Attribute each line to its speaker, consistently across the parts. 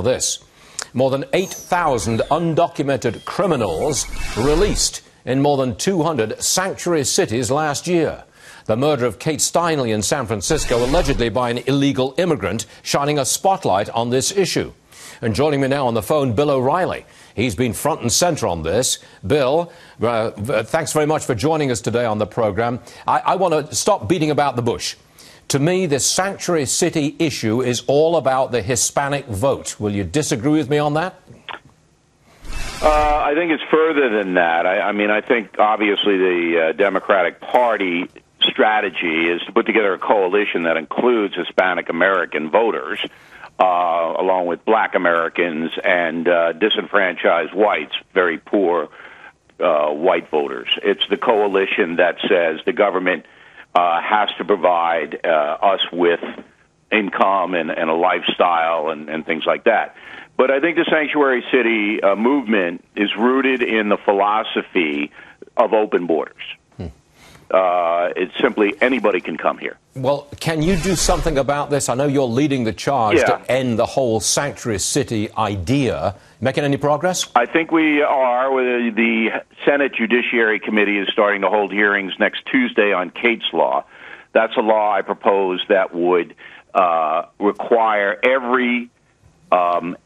Speaker 1: This. More than 8,000 undocumented criminals released in more than 200 sanctuary cities last year. The murder of Kate Steinle in San Francisco, allegedly by an illegal immigrant, shining a spotlight on this issue. And joining me now on the phone, Bill O'Reilly. He's been front and centre on this. Bill, thanks very much for joining us today on the programme. I want to stop beating about the bush. To me, this sanctuary city issue is all about the Hispanic vote. Will you disagree with me on that?
Speaker 2: I think it's further than that. I think obviously the Democratic Party strategy is to put together a coalition that includes Hispanic American voters, along with Black Americans and disenfranchised whites, very poor white voters. It's the coalition that says the government has to provide us with income and a lifestyle and things like that. But I think the sanctuary city movement is rooted in the philosophy of open borders. It's simply anybody can come here.
Speaker 1: Well, can you do something about this? I know you're leading the charge to end the whole sanctuary city idea. Making any progress?
Speaker 2: I think we are. The Senate Judiciary Committee is starting to hold hearings next Tuesday on Kate's Law. That's a law I propose that would require every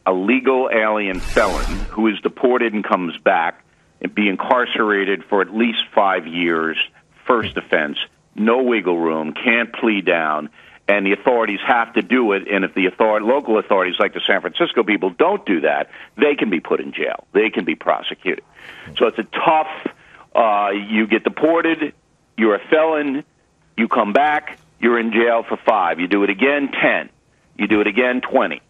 Speaker 2: illegal alien felon who is deported and comes back and be incarcerated for at least 5 years. First offense, no wiggle room, can't plea down, and the authorities have to do it. And if the local authorities, like the San Francisco people, don't do that, they can be put in jail. They can be prosecuted. So it's a tough, you get deported, you're a felon, you come back, you're in jail for 5. You do it again, 10. You do it again, 20.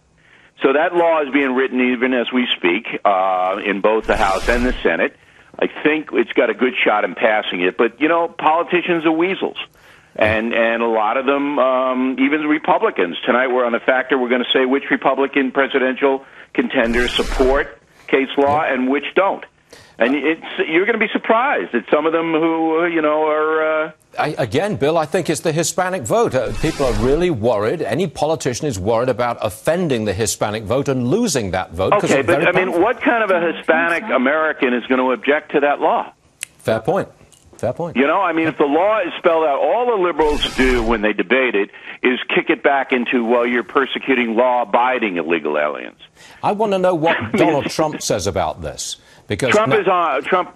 Speaker 2: So that law is being written even as we speak in both the House and the Senate. I think it's got a good shot in passing it. But, you know, politicians are weasels. And a lot of them, even the Republicans. Tonight we're on the factor. We're going to say which Republican presidential contenders support Kate's Law and which don't. And you're going to be surprised at some of them who, are...
Speaker 1: Again, Bill, I think it's the Hispanic vote. People are really worried. Any politician is worried about offending the Hispanic vote and losing that vote.
Speaker 2: Okay, but, what kind of a Hispanic American is going to object to that law?
Speaker 1: Fair point. Fair point.
Speaker 2: If the law is spelled out, all the liberals do when they debate it is kick it back into, well, you're persecuting law-abiding illegal aliens.
Speaker 1: I want to know what Donald Trump says about this. Because
Speaker 2: Trump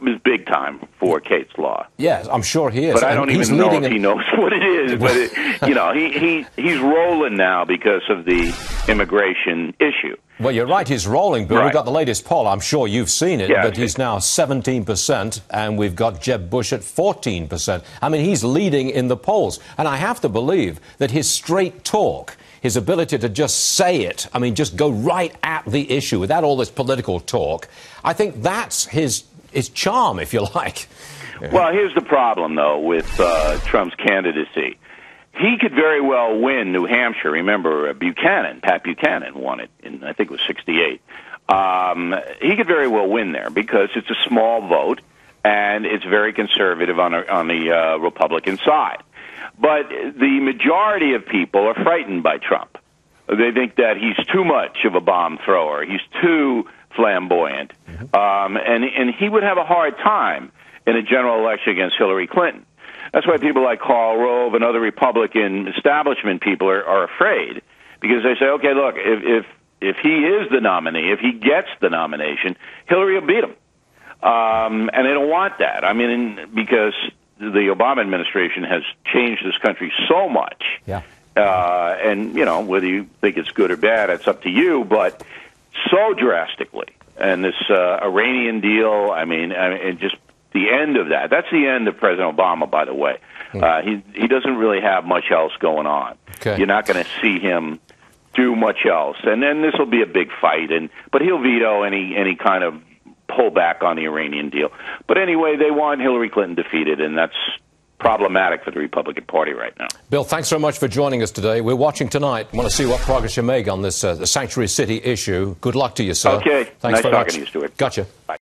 Speaker 2: is big time for Kate's Law.
Speaker 1: Yes, I'm sure he is.
Speaker 2: But I don't even know if he knows what it is. But, he's rolling now because of the immigration issue.
Speaker 1: Well, you're right, he's rolling, Bill.
Speaker 2: Right.
Speaker 1: We've got the latest poll. I'm sure you've seen it,
Speaker 2: yeah,
Speaker 1: but he's now 17%, and we've got Jeb Bush at 14%. He's leading in the polls. And I have to believe that his straight talk, his ability to just say it, just go right at the issue without all this political talk, I think that's his charm, if you like.
Speaker 2: Well, here's the problem, though, with Trump's candidacy. He could very well win New Hampshire. Remember, Pat Buchanan won it in, I think it was 68. He could very well win there because it's a small vote, and it's very conservative on the Republican side. But the majority of people are frightened by Trump. They think that he's too much of a bomb thrower. He's too flamboyant. And he would have a hard time in a general election against Hillary Clinton. That's why people like Karl Rove and other Republican establishment people are afraid, because they say, okay, look, if he is the nominee, if he gets the nomination, Hillary will beat him. And they don't want that. Because the Obama administration has changed this country so much. Yeah. And, whether you think it's good or bad, it's up to you, but so drastically. And this Iranian deal, and just the end of that. That's the end of President Obama, by the way. He doesn't really have much else going on. Okay. You're not going to see him do much else. And then this will be a big fight, but he'll veto any kind of pullback on the Iranian deal. But anyway, they want Hillary Clinton defeated, and that's problematic for the Republican Party right now.
Speaker 1: Bill, thanks so much for joining us today. We're watching tonight. Want to see what progress you make on this the sanctuary city issue. Good luck to you, sir.
Speaker 2: Okay.
Speaker 1: Thanks
Speaker 2: nice
Speaker 1: very
Speaker 2: talking
Speaker 1: much.
Speaker 2: to you, Stuart.
Speaker 1: Gotcha.
Speaker 2: Bye.